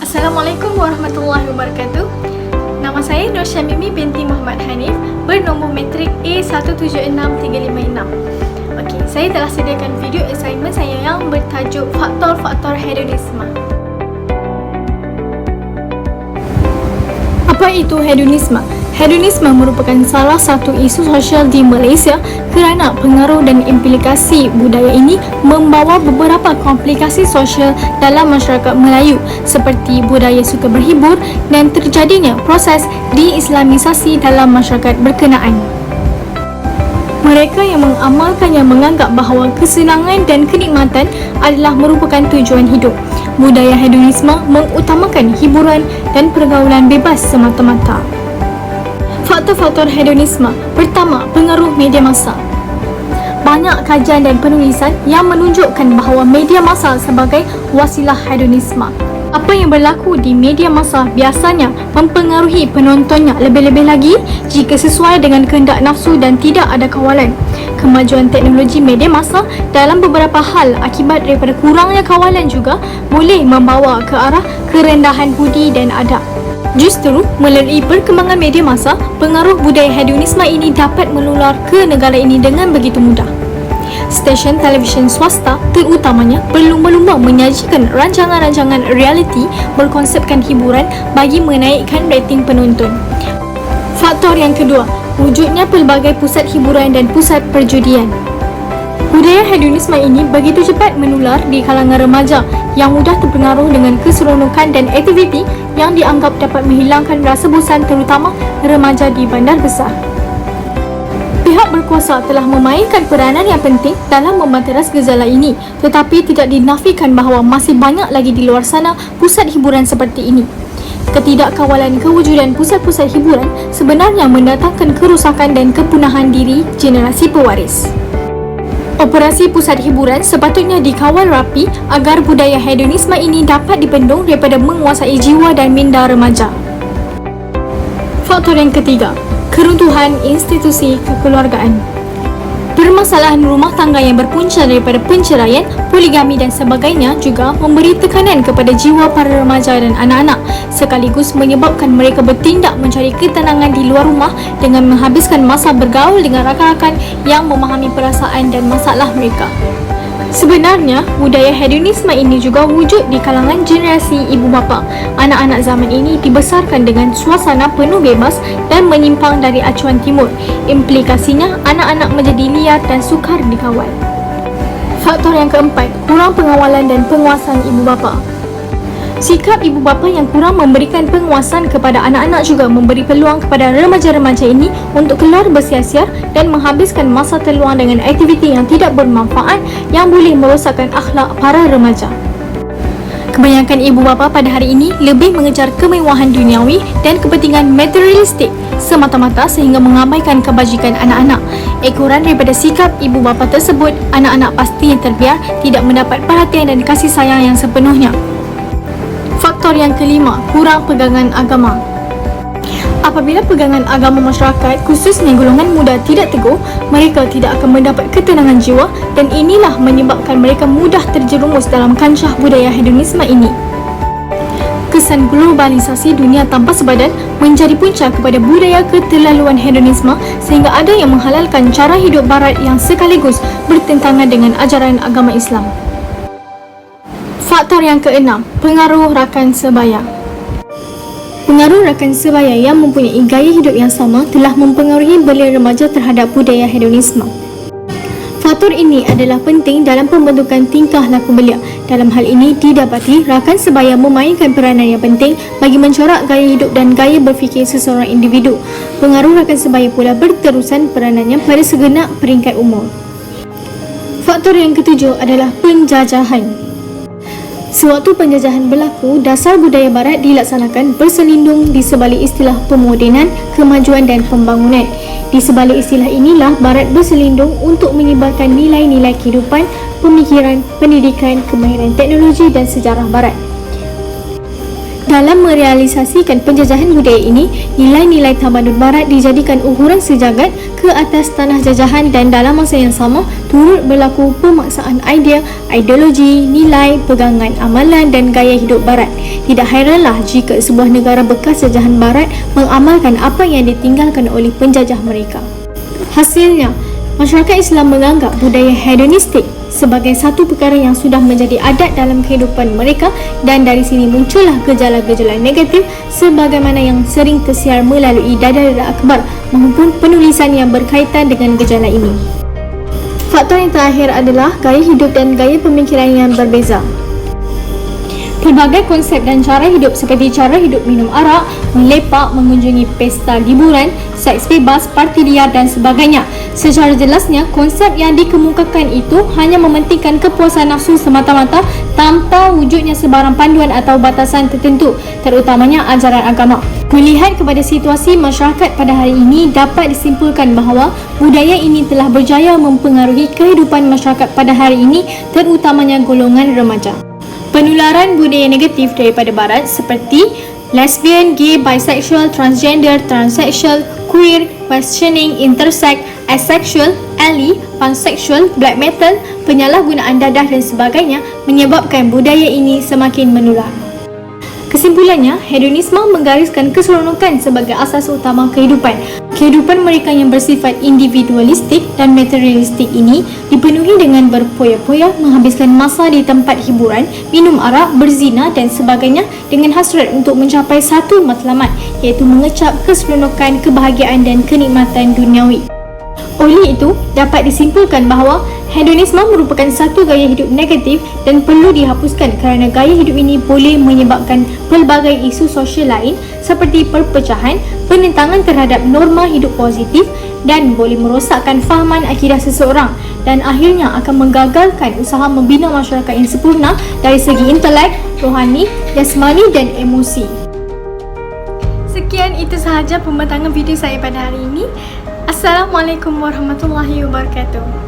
Assalamualaikum warahmatullahi wabarakatuh. Nama saya Nur Syamimi binti Muhammad Hanif, bernombor matrik A176356. Okey, saya telah sediakan video assignment saya yang bertajuk faktor-faktor hedonisme. Apa itu hedonisme? Hedonisme merupakan salah satu isu sosial di Malaysia kerana pengaruh dan implikasi budaya ini membawa beberapa komplikasi sosial dalam masyarakat Melayu seperti budaya suka berhibur dan terjadinya proses diislamisasi dalam masyarakat berkenaan. Mereka yang mengamalkannya menganggap bahawa kesenangan dan kenikmatan adalah merupakan tujuan hidup. Budaya hedonisme mengutamakan hiburan dan pergaulan bebas semata-mata. Faktor-faktor hedonisme. Pertama, pengaruh media massa. Banyak kajian dan penulisan yang menunjukkan bahawa media massa sebagai wasilah hedonisme. Apa yang berlaku di media massa biasanya mempengaruhi penontonnya, lebih-lebih lagi jika sesuai dengan kehendak nafsu dan tidak ada kawalan. Kemajuan teknologi media massa dalam beberapa hal akibat daripada kurangnya kawalan juga boleh membawa ke arah kerendahan budi dan adab. Justru, melalui perkembangan media massa, pengaruh budaya hedonisme ini dapat menular ke negara ini dengan begitu mudah. Stesen televisyen swasta terutamanya berlumba-lumba menyajikan rancangan-rancangan realiti berkonsepkan hiburan bagi menaikkan rating penonton. Faktor yang kedua, wujudnya pelbagai pusat hiburan dan pusat perjudian. Budaya hedonisme ini begitu cepat menular di kalangan remaja yang mudah terpengaruh dengan keseronokan dan aktiviti yang dianggap dapat menghilangkan rasa bosan, terutama remaja di bandar besar. Pihak berkuasa telah memainkan peranan yang penting dalam membanteras gejala ini, tetapi tidak dinafikan bahawa masih banyak lagi di luar sana pusat hiburan seperti ini. Ketidakkawalan kewujudan pusat-pusat hiburan sebenarnya mendatangkan kerusakan dan kepunahan diri generasi pewaris. Operasi pusat hiburan sepatutnya dikawal rapi agar budaya hedonisme ini dapat dibendung daripada menguasai jiwa dan minda remaja. Faktor yang ketiga, keruntuhan institusi kekeluargaan. Permasalahan rumah tangga yang berpunca daripada penceraian, poligami dan sebagainya juga memberi tekanan kepada jiwa para remaja dan anak-anak, sekaligus menyebabkan mereka bertindak mencari ketenangan di luar rumah dengan menghabiskan masa bergaul dengan rakan-rakan yang memahami perasaan dan masalah mereka. Sebenarnya, budaya hedonisme ini juga wujud di kalangan generasi ibu bapa. Anak-anak zaman ini dibesarkan dengan suasana penuh bebas dan menyimpang dari acuan timur. Implikasinya, anak-anak menjadi liar dan sukar dikawal. Faktor yang keempat, kurang pengawalan dan penguasaan ibu bapa. Sikap ibu bapa yang kurang memberikan penguasaan kepada anak-anak juga memberi peluang kepada remaja-remaja ini untuk keluar bersiar-siar dan menghabiskan masa terluang dengan aktiviti yang tidak bermanfaat yang boleh merosakkan akhlak para remaja. Kebanyakan ibu bapa pada hari ini lebih mengejar kemewahan duniawi dan kepentingan materialistik semata-mata sehingga mengabaikan kebajikan anak-anak. Ekoran daripada sikap ibu bapa tersebut, anak-anak pasti yang terbiar tidak mendapat perhatian dan kasih sayang yang sepenuhnya. Faktor yang kelima, kurang pegangan agama. Apabila pegangan agama masyarakat, khususnya golongan muda tidak teguh, mereka tidak akan mendapat ketenangan jiwa dan inilah menyebabkan mereka mudah terjerumus dalam kancah budaya hedonisme ini. Kesan globalisasi dunia tanpa sebadan menjadi punca kepada budaya keterlaluan hedonisme sehingga ada yang menghalalkan cara hidup barat yang sekaligus bertentangan dengan ajaran agama Islam. Faktor yang keenam, pengaruh rakan sebaya. Pengaruh rakan sebaya yang mempunyai gaya hidup yang sama telah mempengaruhi belia remaja terhadap budaya hedonisme. Faktor ini adalah penting dalam pembentukan tingkah laku belia. Dalam hal ini didapati rakan sebaya memainkan peranan yang penting bagi mencorak gaya hidup dan gaya berfikir seseorang individu. Pengaruh rakan sebaya pula berterusan peranannya pada segenap peringkat umur. Faktor yang ketujuh adalah penjajahan. Sewaktu penjajahan berlaku, dasar budaya barat dilaksanakan berselindung di sebalik istilah pemodenan, kemajuan dan pembangunan. Di sebalik istilah inilah barat berselindung untuk menyebarkan nilai-nilai kehidupan, pemikiran, pendidikan, kemahiran teknologi dan sejarah barat. Dalam merealisasikan penjajahan budaya ini, nilai-nilai tamadun barat dijadikan ukuran sejagat ke atas tanah jajahan dan dalam masa yang sama turut berlaku pemaksaan idea, ideologi, nilai, pegangan amalan dan gaya hidup barat. Tidak hairanlah jika sebuah negara bekas jajahan barat mengamalkan apa yang ditinggalkan oleh penjajah mereka. Hasilnya, masyarakat Islam menganggap budaya hedonistik sebagai satu perkara yang sudah menjadi adat dalam kehidupan mereka dan dari sini muncullah gejala-gejala negatif sebagaimana yang sering tersiar melalui dada-dada akhbar maupun penulisan yang berkaitan dengan gejala ini. Faktor yang terakhir adalah gaya hidup dan gaya pemikiran yang berbeza. Pelbagai konsep dan cara hidup seperti cara hidup minum arak, melepak, mengunjungi pesta liburan, seks bebas, parti liar dan sebagainya. Secara jelasnya, konsep yang dikemukakan itu hanya mementingkan kepuasan nafsu semata-mata tanpa wujudnya sebarang panduan atau batasan tertentu, terutamanya ajaran agama. Melihat kepada situasi masyarakat pada hari ini, dapat disimpulkan bahawa budaya ini telah berjaya mempengaruhi kehidupan masyarakat pada hari ini, terutamanya golongan remaja. Penularan budaya negatif daripada barat seperti lesbian, gay, bisexual, transgender, transsexual, queer, questioning, intersex, asexual, ally, pansexual, black metal, penyalahgunaan dadah dan sebagainya menyebabkan budaya ini semakin menular. Kesimpulannya, hedonisme menggariskan keseronokan sebagai asas utama kehidupan. Kehidupan mereka yang bersifat individualistik dan materialistik ini dipenuhi dengan berpoya-poya, menghabiskan masa di tempat hiburan, minum arak, berzina dan sebagainya dengan hasrat untuk mencapai satu matlamat, iaitu mengecap keseronokan, kebahagiaan dan kenikmatan duniawi. Oleh itu, dapat disimpulkan bahawa hedonisme merupakan satu gaya hidup negatif dan perlu dihapuskan kerana gaya hidup ini boleh menyebabkan pelbagai isu sosial lain seperti perpecahan, penentangan terhadap norma hidup positif dan boleh merosakkan fahaman akidah seseorang dan akhirnya akan menggagalkan usaha membina masyarakat yang sempurna dari segi intelek, rohani, jasmani dan emosi. Sekian itu sahaja pembentangan video saya pada hari ini. Assalamualaikum warahmatullahi wabarakatuh.